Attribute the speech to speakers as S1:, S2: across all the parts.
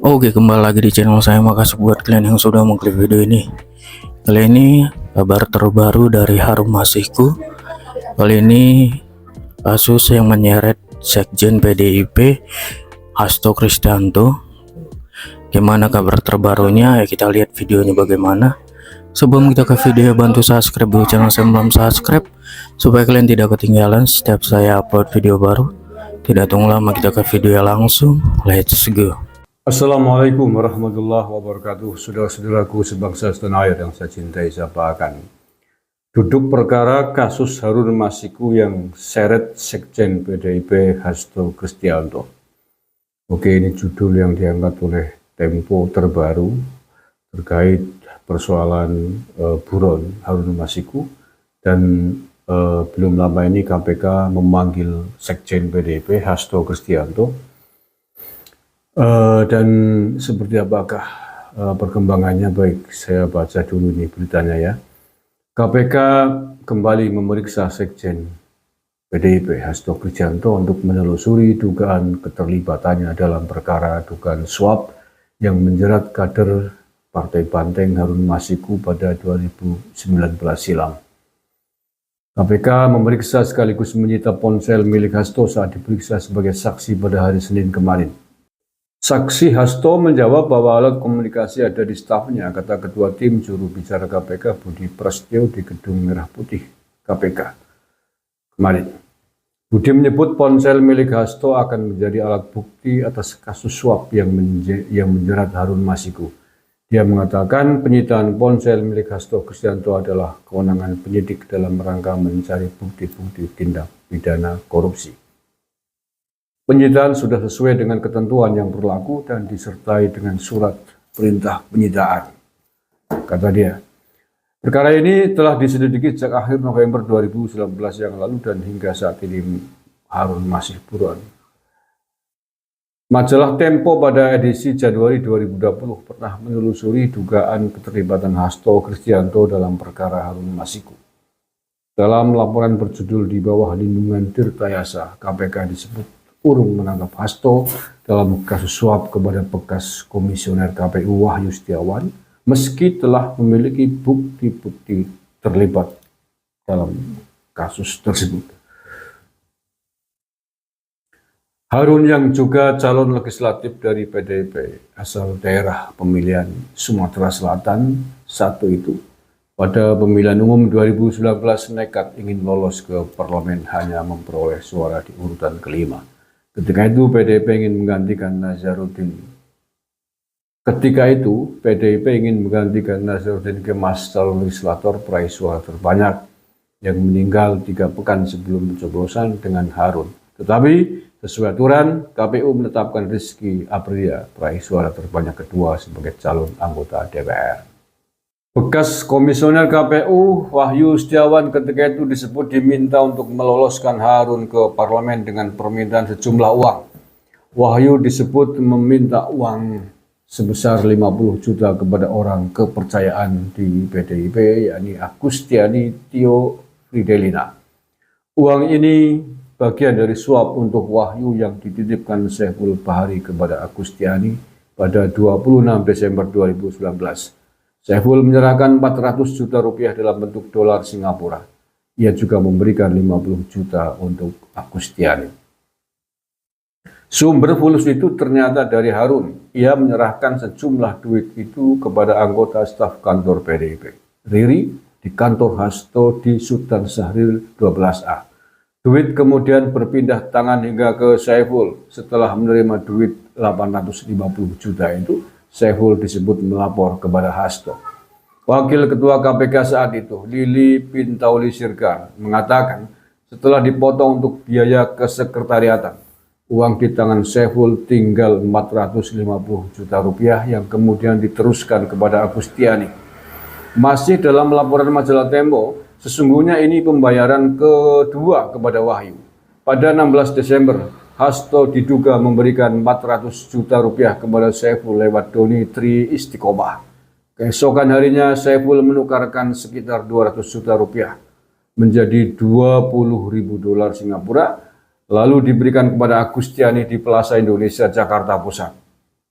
S1: Oke, kembali lagi di channel saya. Makasih buat kalian yang sudah mengklik video ini. Kali ini kabar terbaru dari Harun Masiku. Kali ini kasus yang menyeret Sekjen PDIP Hasto Kristianto. Gimana kabar terbarunya? Ya, kita lihat videonya bagaimana. Sebelum kita ke video, bantu subscribe dulu channel saya belum subscribe supaya kalian tidak ketinggalan setiap saya upload video baru. Tidak tunggu lama, kita ke video langsung. Let's go.
S2: Assalamualaikum warahmatullahi wabarakatuh. Saudara-saudaraku sebangsa setanah air yang saya cintai, saya akan duduk perkara kasus Harun Masiku yang seret Sekjen PDIP Hasto Kristianto. Oke, ini judul yang diangkat oleh Tempo terbaru terkait persoalan buron Harun Masiku, dan belum lama ini KPK memanggil Sekjen PDIP Hasto Kristianto. Dan seperti apakah perkembangannya? Baik, saya baca dulu nih beritanya ya. KPK kembali memeriksa Sekjen PDIP Hasto Kristianto untuk menelusuri dugaan keterlibatannya dalam perkara dugaan suap yang menjerat kader Partai Banteng Harun Masiku pada 2019 silam. KPK memeriksa sekaligus menyita ponsel milik Hasto saat diperiksa sebagai saksi pada hari Senin kemarin. Saksi Hasto menjawab bahwa alat komunikasi ada di stafnya, kata Ketua Tim Juru Bicara KPK Budi Prasetyo di Gedung Merah Putih KPK kemarin. Budi menyebut ponsel milik Hasto akan menjadi alat bukti atas kasus suap yang menjerat Harun Masiku. Dia mengatakan penyitaan ponsel milik Hasto Kristianto adalah kewenangan penyidik dalam rangka mencari bukti-bukti tindak pidana korupsi. Penyitaan sudah sesuai dengan ketentuan yang berlaku dan disertai dengan surat perintah penyitaan, kata dia. Perkara ini telah diselidiki sejak akhir November 2019 yang lalu dan hingga saat ini Harun masih buron. Majalah Tempo pada edisi Januari 2020 pernah menelusuri dugaan keterlibatan Hasto Kristianto dalam perkara Harun Masiku. Dalam laporan berjudul Di Bawah Lindungan Tirtayasa, KPK disebut urung menangkap Hasto dalam kasus suap kepada bekas komisioner KPU Wahyu Setiawan, meski telah memiliki bukti-bukti terlibat dalam kasus tersebut. Harun yang juga calon legislatif dari PDIP asal daerah pemilihan Sumatera Selatan satu itu, pada pemilihan umum 2019 nekat ingin lolos ke parlemen hanya memperoleh suara di urutan kelima. Ketika itu PDIP ingin menggantikan Nazarudin. Kemas calon legislator peraih suara terbanyak yang meninggal 3 pekan sebelum pencoblosan dengan Harun. Tetapi sesuai aturan, KPU menetapkan Rizky Aprilia peraih suara terbanyak kedua sebagai calon anggota DPR. Bekas komisioner KPU Wahyu Setiawan ketika itu disebut diminta untuk meloloskan Harun ke parlemen dengan permintaan sejumlah uang. Wahyu disebut meminta uang sebesar 50 juta kepada orang kepercayaan di PDIP, yakni Agustiani Tio Fridelina. Uang ini bagian dari suap untuk Wahyu yang dititipkan Saiful Bahari kepada Agustiani pada 26 Desember 2019. Saiful menyerahkan 400 juta rupiah dalam bentuk dolar Singapura. Ia juga memberikan 50 juta untuk Agustiani. Sumber fulus itu ternyata dari Harun. Ia menyerahkan sejumlah duit itu kepada anggota staf kantor PDIP, Riri, di kantor Hasto di Sultan Syahrir 12A. Duit kemudian berpindah tangan hingga ke Saiful. Setelah menerima duit 850 juta itu, Saiful disebut melapor kepada Hasto. Wakil Ketua KPK saat itu, Lili Pintauli Sirgar, mengatakan setelah dipotong untuk biaya kesekretariatan, uang di tangan Saiful tinggal 450 juta rupiah yang kemudian diteruskan kepada Agustiani. Masih dalam laporan majalah Tempo, sesungguhnya ini pembayaran kedua kepada Wahyu. Pada 16 Desember, Hasto diduga memberikan 400 juta rupiah kepada Saiful lewat Doni Tri Istiqomah. Keesokan harinya Saiful menukarkan sekitar 200 juta rupiah menjadi 20.000 dolar Singapura, lalu diberikan kepada Agustiani di Plaza Indonesia, Jakarta Pusat.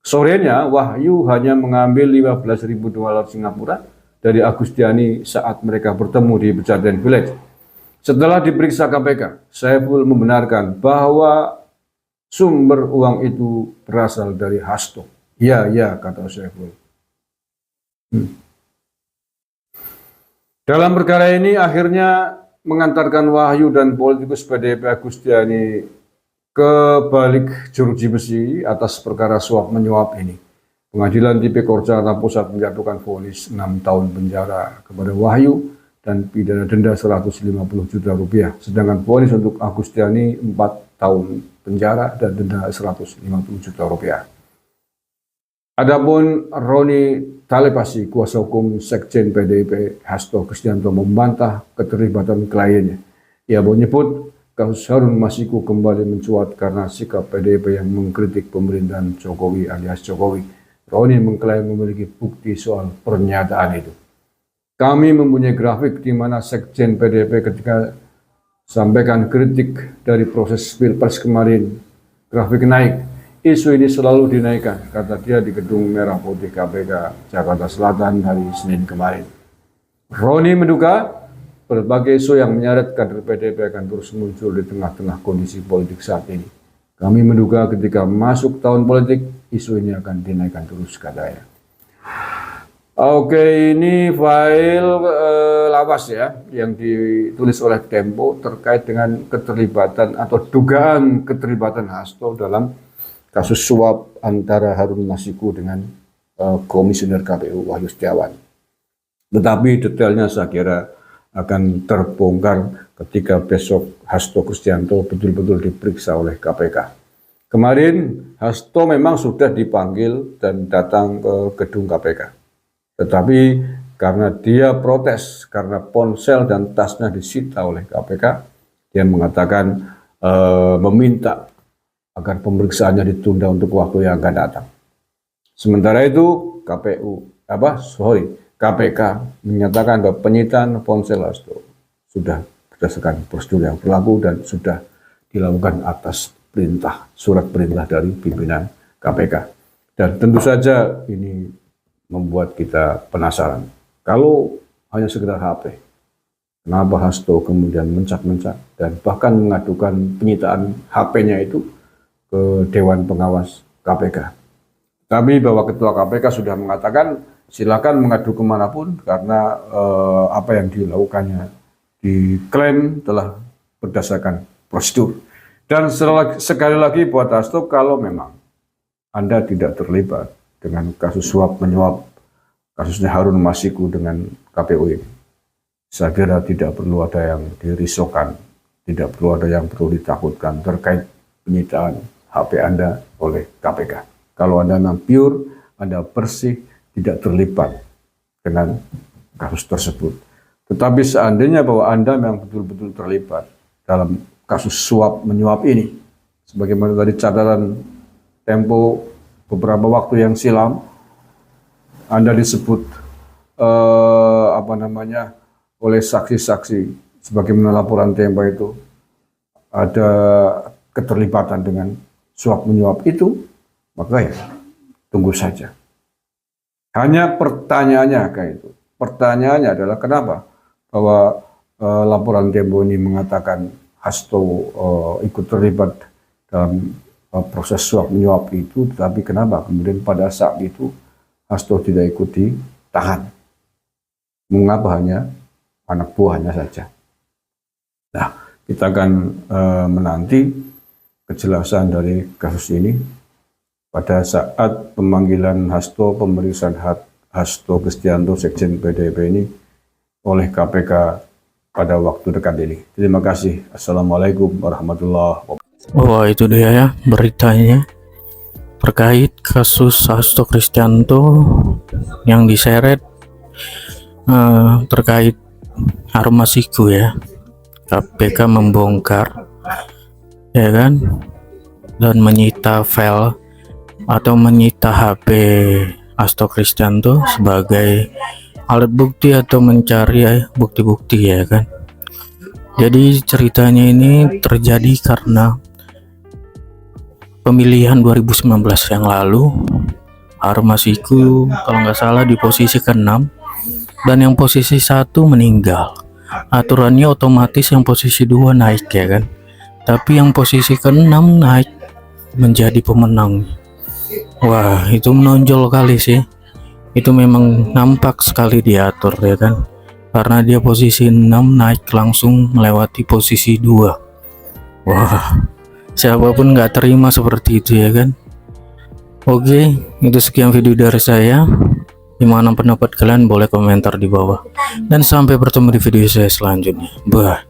S2: Sorenya, Wahyu hanya mengambil 15.000 dolar Singapura dari Agustiani saat mereka bertemu di Pejaten Village. Setelah diperiksa KPK, Saiful membenarkan bahwa sumber uang itu berasal dari Hasto. Ya, kata Saiful. Dalam perkara ini akhirnya mengantarkan Wahyu dan politikus PDIP Agustiani ke balik jeruji besi atas perkara suap menyuap ini. Pengadilan Tipikor Jakarta Pusat menjatuhkan vonis 6 tahun penjara kepada Wahyu dan pidana denda 150 juta rupiah. Sedangkan vonis untuk Agustiani 4 tahun penjara dan denda 150 juta rupiah. Adapun Roni Talepasi, kuasa hukum Sekjen PDIP Hasto Kristianto, membantah keterlibatan kliennya. Ia menyebut kasus Harun Masiku kembali mencuat karena sikap PDIP yang mengkritik pemerintahan Jokowi alias Jokowi. Roni mengklaim memiliki bukti soal pernyataan itu. Kami mempunyai grafik di mana Sekjen PDIP ketika sampaikan kritik dari proses Pilpres kemarin, grafik naik. Isu ini selalu dinaikkan, kata dia di Gedung Merah Putih KPK Jakarta Selatan hari Senin kemarin. Roni menduga berbagai isu yang menyeret kader PDIP akan terus muncul di tengah-tengah kondisi politik saat ini. Kami menduga ketika masuk tahun politik, isu ini akan dinaikkan terus, katanya. Oke, ini file lawas ya, yang ditulis oleh Tempo terkait dengan keterlibatan atau dugaan keterlibatan Hasto dalam kasus suap antara Harun Masiku dengan Komisioner KPU Wahyu Setiawan. Tetapi detailnya saya kira akan terbongkar ketika besok Hasto Kristianto betul-betul diperiksa oleh KPK. Kemarin Hasto memang sudah dipanggil dan datang ke gedung KPK. Tetapi karena dia protes, karena ponsel dan tasnya disita oleh KPK, dia mengatakan meminta agar pemeriksaannya ditunda untuk waktu yang akan datang. Sementara itu KPK menyatakan bahwa penyitaan ponsel Hasto sudah berdasarkan prosedur yang berlaku dan sudah dilakukan atas perintah, surat perintah dari pimpinan KPK. Dan tentu saja ini membuat kita penasaran. Kalau hanya sekedar HP, kenapa Hasto kemudian mencak-mencak dan bahkan mengadukan penyitaan HP-nya itu ke Dewan Pengawas KPK. Tapi bahwa Ketua KPK sudah mengatakan silakan mengadu kemanapun karena apa yang dilakukannya diklaim telah berdasarkan prosedur. Dan sekali lagi buat Hasto, kalau memang Anda tidak terlibat dengan kasus suap menyuap kasusnya Harun Masiku dengan KPU ini, saya kira tidak perlu ada yang dirisaukan, tidak perlu ada yang perlu ditakutkan terkait penyitaan HP Anda oleh KPK. Kalau Anda memang pure, Anda bersih, tidak terlibat dengan kasus tersebut. Tetapi seandainya bahwa Anda memang betul-betul terlibat dalam kasus suap menyuap ini, sebagaimana tadi catatan Tempo beberapa waktu yang silam, Anda disebut oleh saksi-saksi, sebagaimana laporan Tempo itu ada keterlibatan dengan suap menyuap itu, maka ya tunggu saja. Hanya pertanyaannya kayak itu. Pertanyaannya adalah kenapa bahwa laporan Tempo ini mengatakan Hasto ikut terlibat dalam proses suap menyuap itu, tetapi kenapa kemudian pada saat itu Hasto tidak ikut ditahan? Mengapa hanya anak buahnya saja? Nah, kita akan menanti kejelasan dari kasus ini pada saat pemanggilan Hasto, pemeriksaan Hasto Kristianto, Sekjen PDIP ini oleh KPK pada waktu dekat ini. Terima kasih. Assalamualaikum warahmatullahi wabarakatuh.
S1: Oh, itu dia ya beritanya terkait kasus Hasto Kristianto yang diseret terkait Harun Masiku ya. KPK membongkar ya kan, dan menyita file atau menyita HP Hasto Kristianto sebagai alat bukti atau mencari bukti-bukti ya kan. Jadi ceritanya ini terjadi karena pemilihan 2019 yang lalu, Harun Masiku kalau nggak salah di posisi ke-6 dan yang posisi 1 meninggal. Aturannya otomatis yang posisi 2 naik ya kan, tapi yang posisi ke-6 naik menjadi pemenang. Wah, itu menonjol kali sih. Itu memang nampak sekali diatur ya kan, karena dia posisi 6 naik langsung melewati posisi 2. Wah, siapapun nggak terima seperti itu ya kan. Oke, itu sekian video dari saya. Gimana pendapat kalian? Boleh komentar di bawah. Dan sampai bertemu di video saya selanjutnya. Bye.